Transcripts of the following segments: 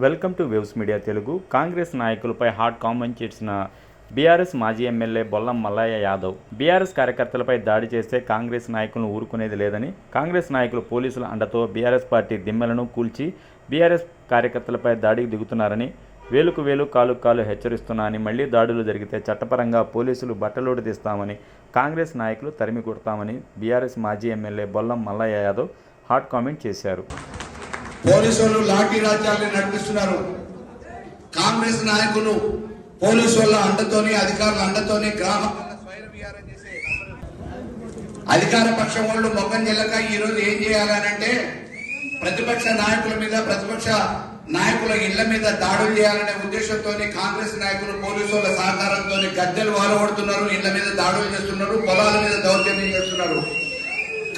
Welcome to Waves Media Telugu. Congress నాయకులపై hot comment చేసిన BRS మాజీ ఎమ్మెల్యే బొల్లం మల్లయ్య యాదవ్. బీఆర్ఎస్ కార్యకర్తలపై దాడి చేస్తే కాంగ్రెస్ నాయకులను ఊరుకునేది లేదని, కాంగ్రెస్ నాయకులు పోలీసుల అండతో బీఆర్ఎస్ పార్టీ దిమ్మెలను కూల్చి బీఆర్ఎస్ కార్యకర్తలపై దాడికి దిగుతున్నారని, వేలుకు వేలు కాలుకు కాలు హెచ్చరిస్తున్నారని, మళ్లీ దాడులు జరిగితే చట్టపరంగా పోలీసులు బట్టలోడు తీస్తామని, కాంగ్రెస్ నాయకులు తరిమి కొడతామని బీఆర్ఎస్ మాజీ MLA Bollam Mallaiah Yadav hot comment చేశారు. పోలీసులు లాఠీ రాజ్యాన్ని నడిపిస్తున్నారు. కాంగ్రెస్ నాయకులు పోలీసుల అండతోని, అధికారుల అండతోని గ్రామాలలో స్వైర విహారం చేసే అధికార పక్షం వాళ్ళు మొక్కం చెల్లక ఈ రోజు ఏం చేయాలనంటే ప్రతిపక్ష నాయకుల మీద, ప్రతిపక్ష నాయకుల ఇళ్ల మీద దాడులు చేయాలనే ఉద్దేశంతో కాంగ్రెస్ నాయకులు పోలీసుల సహకారంతో గద్దెలు వాలగొడుతున్నారు, ఇళ్ల మీద దాడులు చేస్తున్నారు, పొలాల మీద దౌర్జన్యం చేస్తున్నారు.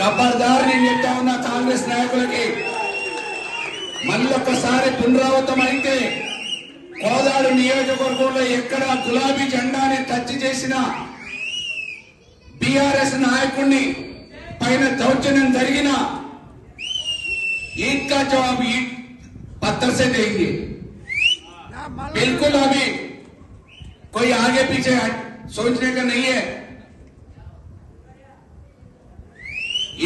ఖబర్దార్ నేను చెప్తా ఉన్నా కాంగ్రెస్ నాయకులకి, మళ్ళొక్కసారి పునరావృతం అయితే కోదాడు నియోజకవర్గంలో ఎక్కడ గులాబీ జెండాని టచ్ చేసిన బీఆర్ఎస్ నాయకుడిని పైన దౌర్జన్యం జరిగిన ईद का जवाब ईद पत्थर से देंगे. बिल्कुल अभी कोई आगे पीछे सोचने का नहीं है.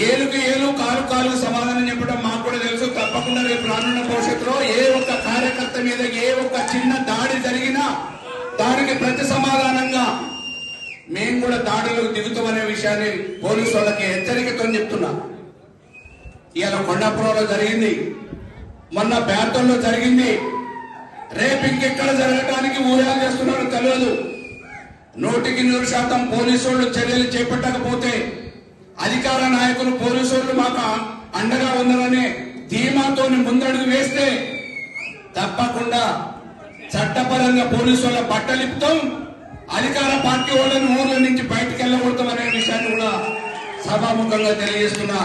ఏలుకు ఏలు కాలు కాలు సమాధానం చెప్పడం మాకు కూడా తెలుసు. తప్పకుండా రేపు రానున్న భవిష్యత్తులో ఏ ఒక్క కార్యకర్త మీద ఏ ఒక్క చిన్న దాడి జరిగినా దానికి ప్రతి సమాధానంగా మేము కూడా దాడులకు దిగుతామనే విషయాన్ని పోలీసు వాళ్ళకి హెచ్చరికతో చెప్తున్నా. ఇవాళ కొండాపురంలో జరిగింది, మొన్న బ్యాటంలో జరిగింది, రేపు ఇంకెక్కడ జరగడానికి ఊహలు చేస్తున్నారో తెలియదు. 100% పోలీసు వాళ్ళు చర్యలు చేపట్టకపోతే అధికార నాయకులు పోలీసు వాళ్ళు మాకు అండగా ఉన్నారనే ధీమాతో ముందడుగు వేస్తే తప్పకుండా చట్టపరంగా పోలీసు వాళ్ళ బట్టలిపుతాం, అధికార పార్టీ వాళ్ళని ఊర్ల నుంచి బయటకు వెళ్ళకూడతాం అనే విషయాన్ని కూడా సభాముఖంగా తెలియజేస్తున్నా.